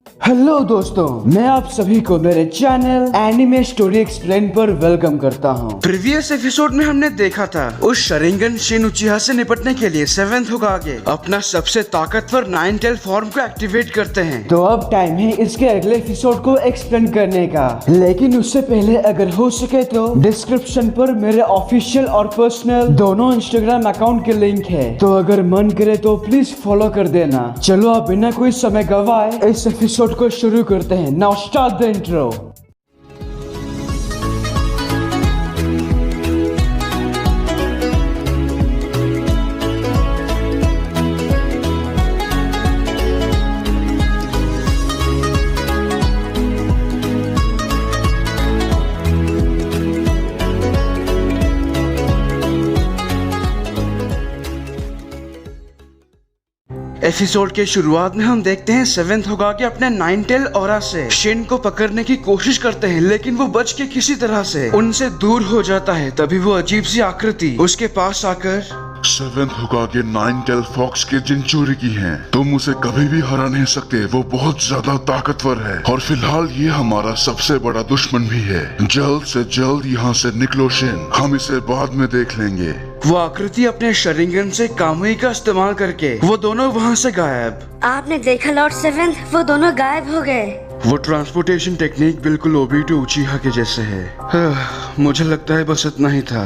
Hello दोस्तों, मैं आप सभी को मेरे चैनल एनिमे स्टोरी एक्सप्लेन पर वेलकम करता हूं। प्रीवियस एपिसोड में हमने देखा था उस शरिंगन शिन उचिहा से निपटने के लिए 7th होकागे अपना सबसे ताकतवर 9 टेल फॉर्म को एक्टिवेट करते हैं। तो अब टाइम है इसके अगले एपिसोड को एक्सप्लेन करने का, लेकिन उससे पहले अगर हो सके तो डिस्क्रिप्शन पर मेरे ऑफिशियल और पर्सनल दोनों इंस्टाग्राम अकाउंट के लिंक है, तो अगर मन करे तो प्लीज फॉलो कर देना। चलो अब बिना कोई समय गवाए इस एपिसोड को शुरू करते हैं। Now start the intro. Episode के शुरुआत में हम देखते हैं 7th होकागे अपने 9 टेल ऑरा से शिन को पकड़ने की कोशिश करते हैं, लेकिन वो बच के किसी तरह से उनसे दूर हो जाता है। तभी वो अजीब सी आकृति उसके पास आकर 7th होकागे 9 टेल फॉक्स के जिंचूरी की हैं। तुम उसे कभी भी हरा नहीं सकते, वो बहुत ज्यादा ताकतवर है और फिलहाल ये हमारा सबसे बड़ा दुश्मन भी है। जल्द से जल्द यहाँ से निकलो शिन, हम इसे बाद में देख लेंगे। वो आकृति अपने शरिंगन से कामुई का इस्तेमाल करके वो दोनों वहाँ से गायब। आपने देखा लॉर्ड 7th, वो दोनों गायब हो गए। वो ट्रांसपोर्टेशन टेक्निक बिल्कुल ओबीटो उचिहा के जैसे है। मुझे लगता है बस इतना ही था।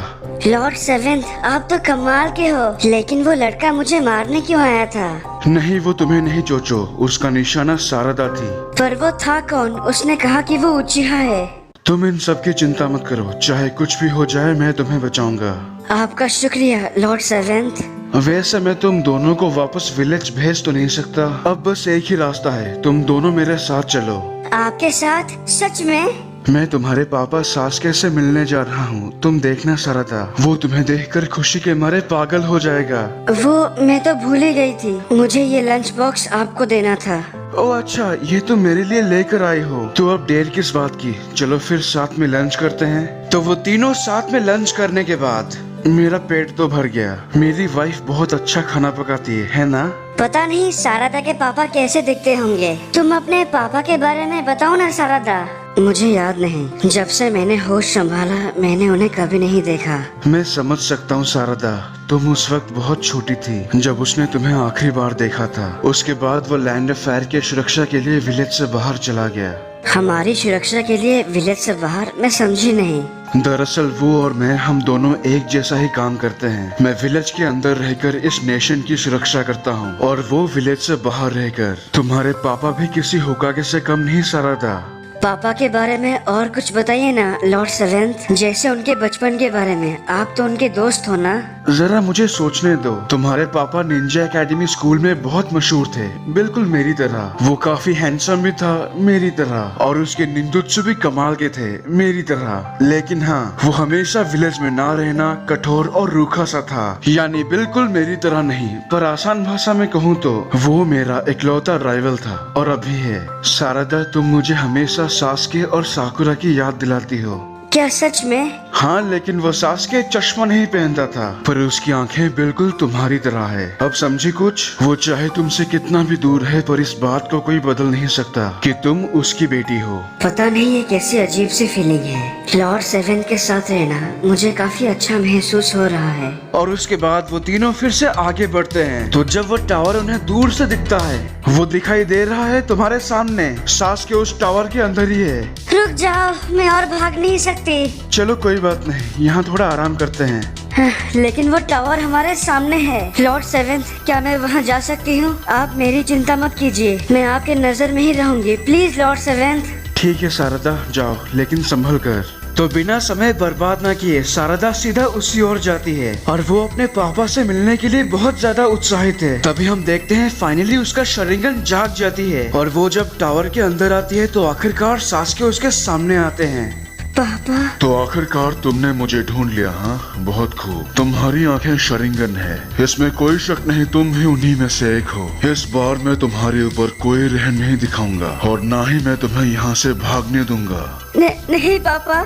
लॉर्ड 7th, आप तो कमाल के हो, लेकिन वो लड़का मुझे मारने क्यों आया था? नहीं, वो तुम्हें नहीं चोचो, उसका निशाना सारदा थी। पर वो था कौन? उसने कहा कि वो उचिहा है। तुम इन सब की चिंता मत करो, चाहे कुछ भी हो जाए मैं तुम्हें बचाऊंगा। आपका शुक्रिया लॉर्ड 7th। वैसे मैं तुम दोनों को वापस विलेज भेज तो नहीं सकता, अब बस एक ही रास्ता है, तुम दोनों मेरे साथ चलो। आपके साथ? सच में? मैं तुम्हारे पापा सास्के से मिलने जा रहा हूँ, तुम देखना सारदा, वो तुम्हें देखकर खुशी के मारे पागल हो जाएगा। वो मैं तो भूल ही गई थी, मुझे ये लंच बॉक्स आपको देना था। ओह अच्छा, ये तुम मेरे लिए लेकर आई हो, तो अब देर किस बात की, चलो फिर साथ में लंच करते हैं। तो वो तीनों साथ में लंच करने के बाद मेरा पेट तो भर गया। मेरी वाइफ बहुत अच्छा खाना पकाती है ना? पता नहीं सारदा के पापा कैसे दिखते होंगे। तुम अपने पापा के बारे में बताओ ना सारदा। मुझे याद नहीं, जब से मैंने होश संभाला मैंने उन्हें कभी नहीं देखा। मैं समझ सकता हूँ सारदा, तुम उस वक्त बहुत छोटी थी जब उसने तुम्हें आखिरी बार देखा था। उसके बाद वो लैंड ऑफ फायर के सुरक्षा के लिए विलेज से बाहर चला गया। हमारी सुरक्षा के लिए विलेज से बाहर? मैं समझी नहीं। दरअसल वो और मैं, हम दोनों एक जैसा ही काम करते हैं। मैं विलेज के अंदर रहकर इस नेशन की सुरक्षा करता हूँ और वो विलेज से बाहर रहकर। तुम्हारे पापा भी किसी होकागे से कम नहीं सारदा। पापा के बारे में और कुछ बताइए ना लॉर्ड 7th, जैसे उनके बचपन के बारे में। आप तो उनके दोस्त हो ना? जरा मुझे सोचने दो। तुम्हारे पापा निंजा एकेडमी स्कूल में बहुत मशहूर थे, बिल्कुल मेरी तरह। वो काफी हैंडसम भी था मेरी तरह, और उसके निंजुत्सु भी कमाल के थे मेरी तरह। लेकिन हाँ, वो हमेशा विलेज में ना रहना, कठोर और रूखा सा था, यानी बिल्कुल मेरी तरह नहीं। पर आसान भाषा में कहूँ तो वो मेरा इकलौता राइवल था और अभी है। सारदा, तुम मुझे हमेशा सास्के और साकुरा की याद दिलाती हो। क्या सच में? हाँ, लेकिन वो सास्के चश्मा नहीं पहनता था, पर उसकी आंखें बिल्कुल तुम्हारी तरह है। अब समझी कुछ? वो चाहे तुमसे कितना भी दूर है, पर इस बात को कोई बदल नहीं सकता कि तुम उसकी बेटी हो। पता नहीं ये कैसी अजीब सी फीलिंग है। लॉर्ड 7th के साथ रहना मुझे काफी अच्छा महसूस हो रहा है। और उसके बाद वो तीनों फिर से आगे बढ़ते हैं। तो जब वो टावर उन्हें दूर से दिखता है, वो दिखाई दे रहा है तुम्हारे सामने। सास्के उस टावर के अंदर ही है। रुक जाओ, मैं और भाग नहीं सकती। चलो कोई बात नहीं, यहाँ थोड़ा आराम करते हैं। लेकिन वो टावर हमारे सामने है। लॉर्ड 7th, क्या मैं वहाँ जा सकती हूँ? आप मेरी चिंता मत कीजिए, मैं आपके नजर में ही रहूंगी। Please Lord 7th। ठीक है सारदा, जाओ, लेकिन संभल कर। तो बिना समय बर्बाद न किए सारदा सीधा उसी ओर जाती है और वो अपने पापा से मिलने के लिए बहुत ज्यादा उत्साहित है। तभी हम देखते हैं फाइनली उसका शरिंगन जाग जाती है और वो जब टावर के अंदर आती है तो आखिरकार सास्के उसके सामने आते हैं। पापा। तो आखिरकार तुमने मुझे ढूंढ लिया, हाँ? बहुत खूब। तुम्हारी आंखें शरिंगन है, इसमें कोई शक नहीं, तुम भी उन्हीं में से एक हो। इस बार मैं तुम्हारे ऊपर कोई रहम नहीं दिखाऊंगा और ना ही मैं तुम्हें यहाँ से भागने दूंगा। नहीं पापा।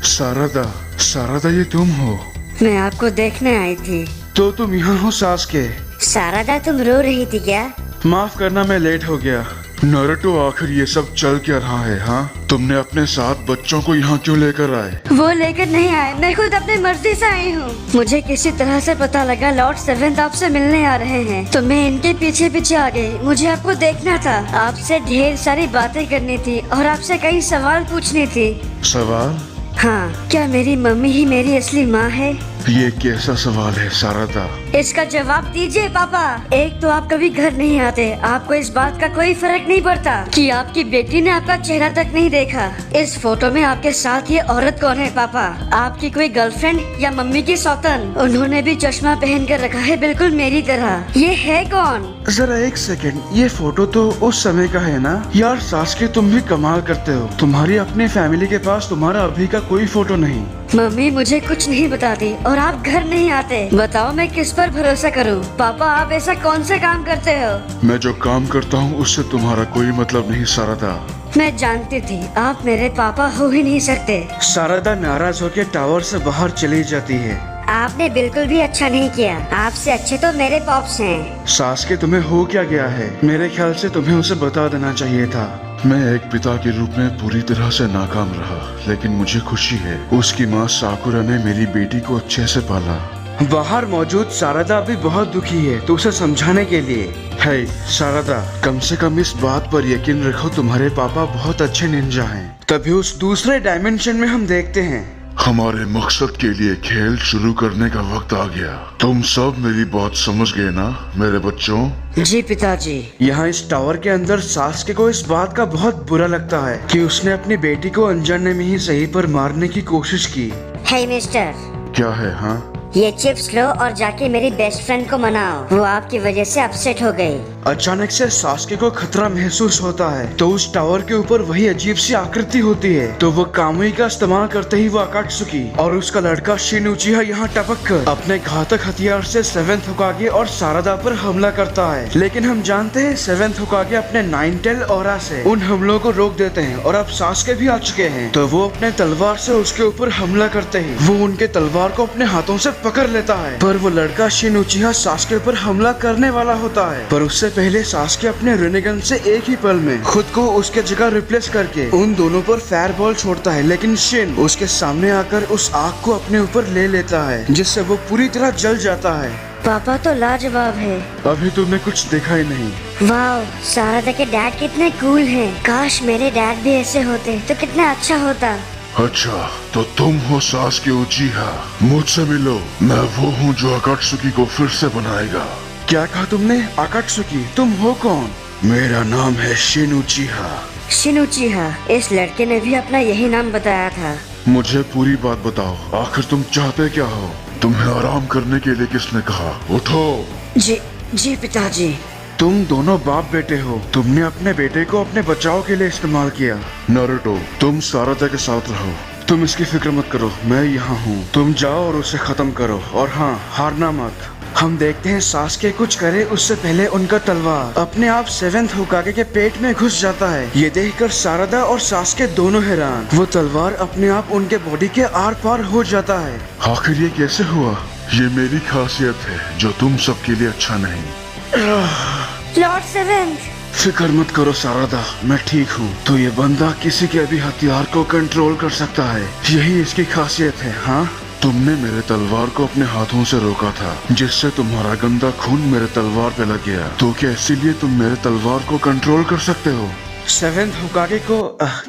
सारदा, सारदा, ये तुम हो? मैं आपको देखने आई थी। तो तुम यहाँ हो सास्के? सारदा, तुम रो रही थी क्या? माफ करना, मैं लेट हो गया। नारुतो, आखिर ये सब चल क्या रहा है? हाँ, तुमने अपने साथ बच्चों को यहाँ क्यों लेकर आए? वो लेकर नहीं आए, मैं खुद अपनी मर्जी से आई हूँ। मुझे किसी तरह से पता लगा लॉर्ड सेवेंथ आपसे मिलने आ रहे हैं, तो मैं इनके पीछे पीछे आ गई। मुझे आपको देखना था, आपसे ढेर सारी बातें करनी थी और आपसे कई सवाल पूछनी थी। सवाल? हाँ, क्या मेरी मम्मी ही मेरी असली माँ है? ये कैसा सवाल है सारदा? इसका जवाब दीजिए पापा। एक तो आप कभी घर नहीं आते, आपको इस बात का कोई फर्क नहीं पड़ता कि आपकी बेटी ने आपका चेहरा तक नहीं देखा। इस फोटो में आपके साथ ये औरत कौन है पापा? आपकी कोई गर्लफ्रेंड या मम्मी की सौतन? उन्होंने भी चश्मा पहन कर रखा है बिल्कुल मेरी तरह। ये है कौन? जरा एक सेकंड, ये फोटो तो उस समय का है ना? यार सास्के, तुम भी कमाल करते हो। तुम्हारी अपनी फैमिली के पास तुम्हारा अभी का कोई फोटो नहीं। मम्मी मुझे कुछ नहीं बताती और आप घर नहीं आते। बताओ मैं किस पर भरोसा करूं? पापा आप ऐसा कौन सा काम करते हो? मैं जो काम करता हूँ उससे तुम्हारा कोई मतलब नहीं सारदा। मैं जानती थी आप मेरे पापा हो ही नहीं सकते। शारदा नाराज होकर टावर से बाहर चली जाती है। आपने बिल्कुल भी अच्छा नहीं किया। आपसे अच्छे तो मेरे पॉप्स हैं। सास्के, तुम्हें हो क्या गया है? मेरे ख्याल से तुम्हें उसे बता देना चाहिए था। मैं एक पिता के रूप में पूरी तरह से नाकाम रहा, लेकिन मुझे खुशी है उसकी माँ साकुरा ने मेरी बेटी को अच्छे से पाला। बाहर मौजूद शारदा भी बहुत दुखी है, तो उसे समझाने के लिए। है शारदा, कम से कम इस बात पर यकीन रखो तुम्हारे पापा बहुत अच्छे निंजा हैं। तभी उस दूसरे डायमेंशन में हम देखते हैं। हमारे मकसद के लिए खेल शुरू करने का वक्त आ गया। तुम सब मेरी बात समझ गए ना मेरे बच्चों? जी पिताजी। यहाँ इस टावर के अंदर सास्के को इस बात का बहुत बुरा लगता है कि उसने अपनी बेटी को अनजाने में ही सही पर मारने की कोशिश की। हे मिस्टर, क्या है? हाँ, ये चिप्स लो और जाके मेरी बेस्ट फ्रेंड को मनाओ। वो आपकी वजह से अपसेट हो गई। अचानक से सास्के को खतरा महसूस होता है, तो उस टावर के ऊपर वही अजीब सी आकृति होती है। तो वो कामुई का इस्तेमाल करते ही वो अकात्सुकी और उसका लड़का शिन उचिहा यहाँ टपक कर अपने घातक हथियार से सेवेंथ होकागे और शारदा पर हमला करता है। लेकिन हम जानते हैं सेवेंथ होकागे अपने 9 टेल ऑरा से उन हमलों को रोक देते हैं और अब सास्के भी आ चुके हैं। तो वो अपने तलवार से उसके ऊपर हमला करते ही वो उनके तलवार को अपने हाथों से पकड़ लेता है। पर वो लड़का शिन उचिहा सास्के पर हमला करने वाला होता है, पर उससे पहले सास्के अपने रेनेगन से एक ही पल में खुद को उसके जगह रिप्लेस करके उन दोनों पर फायर बॉल छोड़ता है। लेकिन शिन उसके सामने आकर उस आग को अपने ऊपर ले लेता है, जिससे वो पूरी तरह जल जाता है। पापा तो लाजवाब है। अभी तुमने कुछ देखा ही नहीं। वाह, शारदा के डैड कितने कूल हैं। काश मेरे डैड भी ऐसे होते तो कितना अच्छा होता। अच्छा तो तुम हो सास्के उचिहा। मुझसे मिलो, मैं वो हूँ जो अकात्सुकी को फिर से बनाएगा। क्या कहा तुमने? अकात्सुकी? तुम हो कौन? मेरा नाम है शिन उचिहा। शिन उचिहा, इस लड़के ने भी अपना यही नाम बताया था। मुझे पूरी बात बताओ, आखिर तुम चाहते क्या हो? तुम्हें आराम करने के लिए किसने कहा? उठो। जी पिताजी। तुम दोनों बाप बेटे हो। तुमने अपने बेटे को अपने बचाव के लिए इस्तेमाल किया। नारुतो, तुम शारदा के साथ रहो। तुम इसकी फिक्र मत करो, मैं यहाँ हूँ। तुम जाओ और उसे खत्म करो, और हाँ, हारना मत। हम देखते हैं सास्के कुछ करे उससे पहले उनका तलवार अपने आप सेवेंथ होकागे के पेट में घुस जाता है। ये देखकर शारदा और सास्के दोनों हैरान। वो तलवार अपने आप उनके बॉडी के आर पार हो जाता है। आखिर ये कैसे हुआ? ये मेरी खासियत है जो तुम सबके लिए अच्छा नहीं। लॉर्ड सेवेंथ, फिक्र मत करो शारदा, मैं ठीक हूँ। तो ये बंदा किसी के भी हथियार को कंट्रोल कर सकता है, यही इसकी खासियत है। हाँ, तुमने मेरे तलवार को अपने हाथों से रोका था, जिससे तुम्हारा गंदा खून मेरे तलवार पे लग गया। तो क्या इसीलिए तुम मेरे तलवार को कंट्रोल कर सकते हो? सेवेंथ होकागे को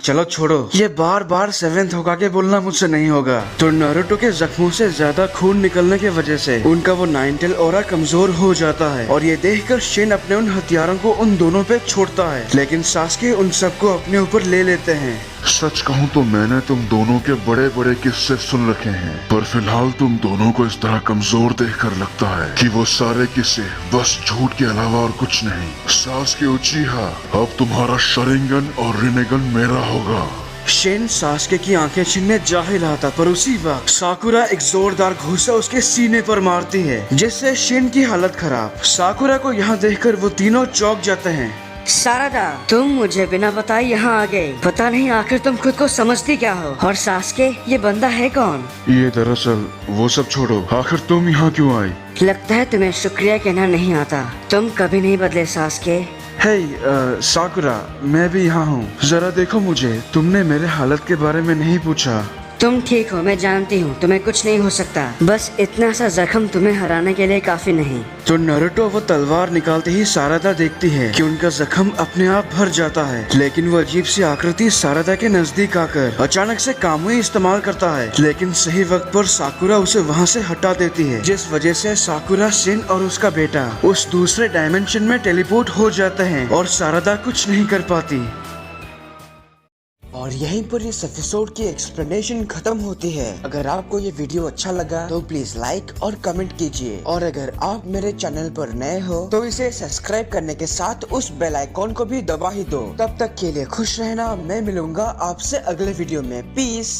चलो छोड़ो, ये बार बार सेवेंथ होकागे बोलना मुझसे नहीं होगा। तो नारुतो के जख्मों से ज्यादा खून निकलने की वजह से उनका वो 9 टेल ऑरा कमजोर हो जाता है, और ये देखकर शिन अपने उन हथियारों को उन दोनों पे छोड़ता है। लेकिन सास्के उन सबको अपने ऊपर ले लेते हैं। सच कहूँ तो मैंने तुम दोनों के बड़े बड़े किस्से सुन रखे हैं, पर फिलहाल तुम दोनों को इस तरह कमजोर देखकर लगता है कि वो सारे किस्से बस झूठ के अलावा और कुछ नहीं। सास्के उचिहा, अब तुम्हारा शरिंगन और रिनेगन मेरा होगा। शिन सास्के की आंखें छीनने जा ही रहा था, पर उसी वक्त साकुरा एक जोरदार घूंसा उसके सीने पर मारती है, जिससे शिन की हालत खराब। साकुरा को यहाँ देखकर वो तीनों चौंक जाते हैं। शारदा, तुम मुझे बिना बताए यहाँ आ गए। पता नहीं आखिर तुम खुद को समझती क्या हो। और सास्के, ये बंदा है कौन? ये दरअसल वो सब छोड़ो, आखिर तुम यहाँ क्यों आई? लगता है तुम्हें शुक्रिया कहना नहीं आता। तुम कभी नहीं बदले सास्के। हे साकुरा, मैं भी यहाँ हूँ। जरा देखो मुझे, तुमने मेरे हालत के बारे में नहीं पूछा। तुम ठीक हो, मैं जानती हूँ, तुम्हें कुछ नहीं हो सकता। बस इतना सा जख्म तुम्हें हराने के लिए काफी नहीं। तो नारुतो वो तलवार निकालते ही सारदा देखती है कि उनका जख्म अपने आप भर जाता है, लेकिन वो अजीब सी आकृति सारदा के नजदीक आकर अचानक से कामुई इस्तेमाल करता है, लेकिन सही वक्त पर साकुरा उसे वहाँ से हटा देती है, जिस वजह से साकुरा, शिन और उसका बेटा उस दूसरे डायमेंशन में टेलीपोर्ट हो जाते हैं और सारदा कुछ नहीं कर पाती। और यहीं पर इस एपिसोड की एक्सप्लेनेशन खत्म होती है। अगर आपको ये वीडियो अच्छा लगा तो प्लीज लाइक और कमेंट कीजिए, और अगर आप मेरे चैनल पर नए हो तो इसे सब्सक्राइब करने के साथ उस बेल आइकॉन को भी दबा ही दो। तब तक के लिए खुश रहना। मैं मिलूंगा आपसे अगले वीडियो में। पीस।